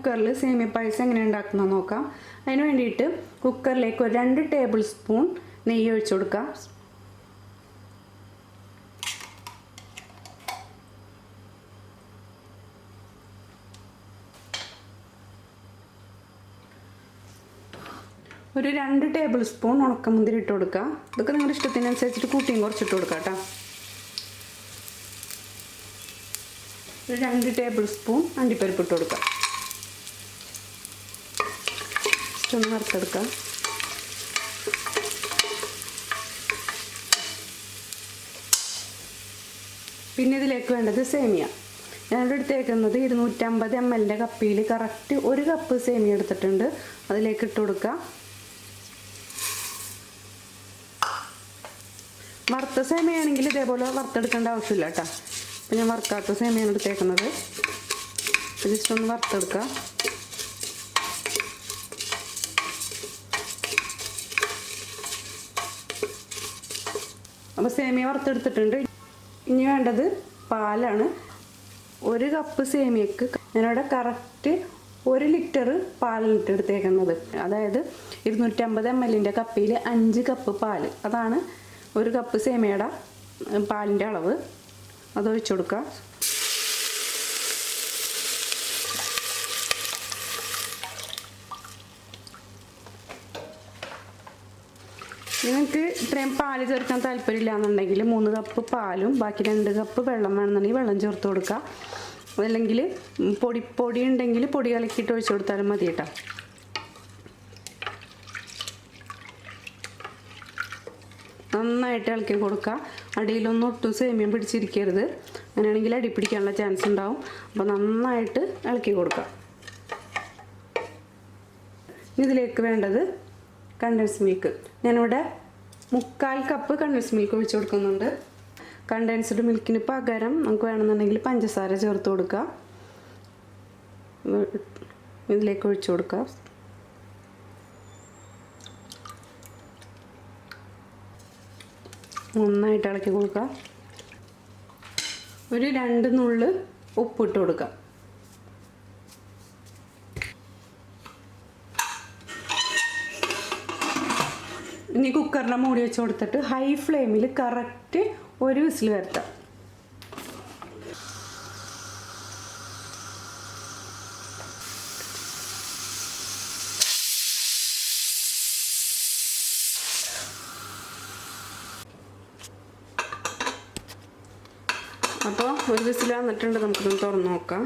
കുക്കറിൽ സേമിയ പായസം എങ്ങനെ ഉണ്ടാക്കുന്നത് നോക്കാം. അതിന് വേണ്ടിയിട്ട് കുക്കറിലേക്ക് ഒരു 2 ടേബിൾ സ്പൂൺ നെയ്യ് ഒഴിച്ചു കൊടുക്കാം. ഒരു 2 ടേബിൾ സ്പൂൺ ഉണക്കമുന്തിരി ഇട്ട് കൊടുക്കുക. ഇതൊക്കെ നിങ്ങളുടെ ഇഷ്ടത്തിനനുസരിച്ചിട്ട് കൂട്ടിയും കുറച്ചിട്ട് കൊടുക്കാം കേട്ടോ. ഒരു 2 ടേബിൾ സ്പൂൺ അണ്ടിപ്പരിപ്പ് ഇട്ട് കൊടുക്കാം. ഒന്ന് വറുത്തെടുക്കാം. പിന്നെ ഇതിലേക്ക് വേണ്ടത് സേമിയ. ഞാനിവിടെ എടുത്തേക്കുന്നത് 250 ml കപ്പിയിൽ കറക്റ്റ് 1 കപ്പ് സേമിയ എടുത്തിട്ടുണ്ട്. അതിലേക്ക് ഇട്ട് കൊടുക്കുക. വറുത്ത സേമിയാണെങ്കിൽ ഇതേപോലെ വറുത്തെടുക്കേണ്ട ആവശ്യമില്ല കേട്ടോ. അപ്പം ഞാൻ വറുക്കാത്ത സേമിയാണ് എടുത്തേക്കുന്നത്. ജസ്റ്റ് ഒന്ന് വറുത്തെടുക്കുക. അപ്പോൾ സേമിയ വറുത്തെടുത്തിട്ടുണ്ട്. ഇനി വേണ്ടത് പാലാണ്. 1 കപ്പ് സേമിയക്ക് ഞാനിവിടെ കറക്റ്റ് 1 ലിറ്റർ പാലിട്ട് എടുത്തേക്കുന്നത്. അതായത് 250 ml കപ്പിയിൽ 5 കപ്പ് പാല്. അതാണ് 1 കപ്പ് സേമിയയുടെ പാലിൻ്റെ അളവ്. അതൊഴിച്ചു കൊടുക്കുക. നിങ്ങൾക്ക് ഇത്രയും പാല് ചേർക്കാൻ താല്പര്യമില്ല എന്നുണ്ടെങ്കിൽ 3 കപ്പ് പാലും ബാക്കി 2 കപ്പ് വെള്ളം വേണമെന്നുണ്ടെങ്കിൽ വെള്ളം ചേർത്ത് കൊടുക്കുക. അതല്ലെങ്കിൽ പൊടി ഉണ്ടെങ്കിൽ പൊടി കലക്കിയിട്ട് ഒഴിച്ചു കൊടുത്താലും മതി കേട്ടോ. നന്നായിട്ട് ഇളക്കി കൊടുക്കുക. അടിയിലൊന്നും ഒട്ടും സേമിയം പിടിച്ചിരിക്കരുത്. അങ്ങനെയാണെങ്കിൽ അടി പിടിക്കാനുള്ള ചാൻസ് ഉണ്ടാവും. അപ്പോൾ നന്നായിട്ട് ഇളക്കി കൊടുക്കുക. ഇതിലേക്ക് വേണ്ടത് കണ്ടൻസ് മിൽക്ക്. ഞാനിവിടെ 3/4 കപ്പ് കണ്ടൻസ് മിൽക്ക് ഒഴിച്ചു കൊടുക്കുന്നുണ്ട്. കണ്ടൻസ്ഡ് മിൽക്കിന് പകരം നമുക്ക് വേണമെന്നുണ്ടെങ്കിൽ പഞ്ചസാര ചേർത്ത് കൊടുക്കുക. ഇതിലേക്ക് ഒഴിച്ചു കൊടുക്കുക. നന്നായിട്ട് ഇളക്കി കൊടുക്കുക. ഒരു 2 നുള്ള് ഉപ്പിട്ട് കൊടുക്കുക. ഇനി കുക്കറിനെ മൂടി വെച്ച് കൊടുത്തിട്ട് ഹൈ ഫ്ലെയിമിൽ കറക്റ്റ് 1 വിസിൽ വരുത്താം. അപ്പോൾ 1 വിസിൽ വന്നിട്ടുണ്ട്. നമുക്കിതൊന്ന് തുറന്ന് നോക്കാം.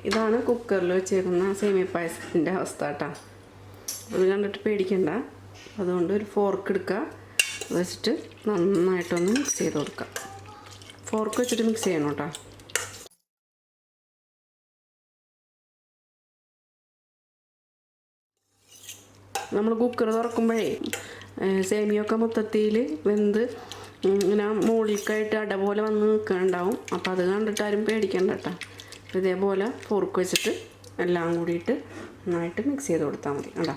ഇതാണ് കുക്കറിൽ വെച്ചേക്കുന്ന സേമിയ പായസത്തിൻ്റെ അവസ്ഥ കേട്ടോ. അത് കണ്ടിട്ട് പേടിക്കണ്ട. അതുകൊണ്ട് ഒരു ഫോർക്ക് എടുക്കുക. വെച്ചിട്ട് നന്നായിട്ടൊന്ന് മിക്സ് ചെയ്ത് കൊടുക്കുക. ഫോർക്ക് വെച്ചിട്ട് മിക്സ് ചെയ്യണം കേട്ടോ. നമ്മൾ കുക്കർ തുറക്കുമ്പോഴേ സേമിയൊക്കെ മൊത്തത്തിൽ വെന്ത് ഇങ്ങനെ മുകളിലേക്കായിട്ട് അട പോലെ വന്ന് നിൽക്കുന്നുണ്ടാവും. അപ്പോൾ അത് കണ്ടിട്ട് ആരും പേടിക്കണ്ട കേട്ടോ. ഇതേപോലെ ഫോർക്ക് വെച്ചിട്ട് എല്ലാം കൂടിയിട്ട് നന്നായിട്ട് മിക്സ് ചെയ്ത് കൊടുത്താൽ മതി കേട്ടോ.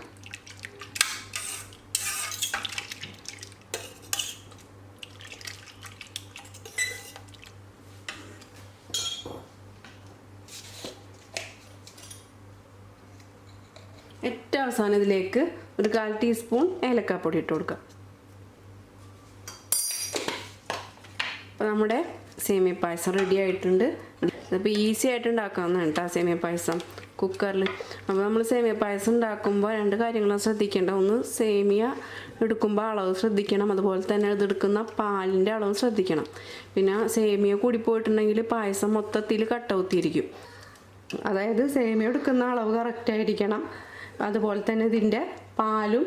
ഏറ്റവും അവസാനം ഇതിലേക്ക് ഒരു 1/4 ടീസ്പൂൺ ഏലക്കാപ്പൊടി ഇട്ട് കൊടുക്കുക. അപ്പോൾ നമ്മുടെ സേമിയ പായസം റെഡി ആയിട്ടുണ്ട്. ഇതിപ്പോൾ ഈസി ആയിട്ട് ഉണ്ടാക്കാവുന്നതാണ് കേട്ടോ സേമിയ പായസം കുക്കറിൽ. അപ്പോൾ നമ്മൾ സേമിയ പായസം ഉണ്ടാക്കുമ്പോൾ 2 കാര്യങ്ങളും ശ്രദ്ധിക്കേണ്ട. ഒന്ന് സേമിയ എടുക്കുമ്പോൾ അളവ് ശ്രദ്ധിക്കണം. അതുപോലെ തന്നെ ഇതെടുക്കുന്ന പാലിൻ്റെ അളവ് ശ്രദ്ധിക്കണം. പിന്നെ സേമിയ കൂടിപ്പോയിട്ടുണ്ടെങ്കിൽ പായസം മൊത്തത്തിൽ കട്ടകുത്തിയിരിക്കും. അതായത് സേമിയ എടുക്കുന്ന അളവ് കറക്റ്റായിരിക്കണം. അതുപോലെ തന്നെ ഇതിൻ്റെ പാലും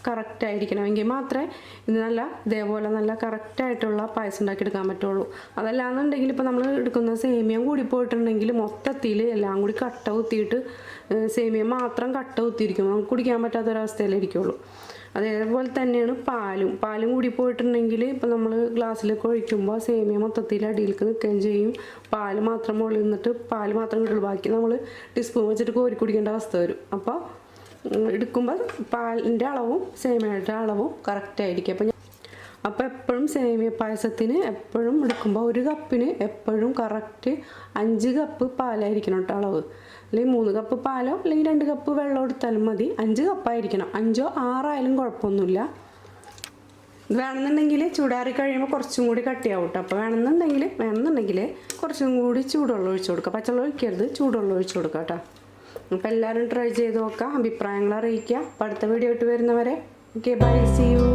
കറക്റ്റായിരിക്കണം. എങ്കിൽ മാത്രമേ ഇത് ഇതേപോലെ നല്ല കറക്റ്റായിട്ടുള്ള പായസം ഉണ്ടാക്കിയെടുക്കാൻ പറ്റുള്ളൂ. അതല്ലാന്നുണ്ടെങ്കിൽ ഇപ്പോൾ നമ്മൾ എടുക്കുന്ന സേമിയ കൂടിപ്പോയിട്ടുണ്ടെങ്കിൽ മൊത്തത്തിൽ എല്ലാം കൂടി കട്ട കുത്തിയിട്ട് സേമിയ മാത്രം കട്ട കുത്തിയിരിക്കും. നമുക്ക് കുടിക്കാൻ പറ്റാത്തൊരവസ്ഥയിലിരിക്കുള്ളൂ. അതേപോലെ തന്നെയാണ് പാലും കൂടിപ്പോയിട്ടുണ്ടെങ്കിൽ ഇപ്പോൾ നമ്മൾ ഗ്ലാസ്സിലേക്ക് ഒഴിക്കുമ്പോൾ സേമിയ മൊത്തത്തിൽ അടിയിലേക്ക് നിൽക്കുകയും ചെയ്യും. പാല് മാത്രം മുകളിൽ നിന്നിട്ട് പാല് മാത്രം കിട്ടുള്ളൂ. ബാക്കി നമ്മൾ ടീസ്പൂൺ വെച്ചിട്ട് കോരി കുടിക്കേണ്ട അവസ്ഥ വരും. അപ്പോൾ എടുക്കുമ്പോൾ പാലിൻ്റെ അളവും സേമിയയുടെ അളവും കറക്റ്റായിരിക്കും. അപ്പോൾ എപ്പോഴും സേമിയ പായസത്തിന് എപ്പോഴും എടുക്കുമ്പോൾ ഒരു കപ്പിന് എപ്പോഴും കറക്റ്റ് 5 കപ്പ് പാലായിരിക്കണം കേട്ടോ അളവ്. അല്ലെങ്കിൽ 3 കപ്പ് പാലോ അല്ലെങ്കിൽ 2 കപ്പ് വെള്ളം എടുത്താലും മതി. 5 കപ്പായിരിക്കണം. 5 6 ആയാലും കുഴപ്പമൊന്നുമില്ല. ഇത് വേണമെന്നുണ്ടെങ്കിൽ ചൂടാറി കഴിയുമ്പോൾ കുറച്ചും കൂടി കട്ടിയാവും കേട്ടോ. അപ്പോൾ വേണമെന്നുണ്ടെങ്കിൽ കുറച്ചും കൂടി ചൂടുവെള്ളം ഒഴിച്ചു കൊടുക്കുക. പച്ചവെള്ളം ഒഴിക്കരുത്, ചൂടുവെള്ളം ഒഴിച്ചു കൊടുക്കുക കേട്ടോ. അപ്പോൾ എല്ലാവരും ട്രൈ ചെയ്ത് നോക്കാം, അഭിപ്രായങ്ങൾ അറിയിക്കുക. അപ്പോൾ അടുത്ത വീഡിയോ ആയിട്ട് വരുന്നവരെ ഓക്കെ, ബൈ, സീ യു.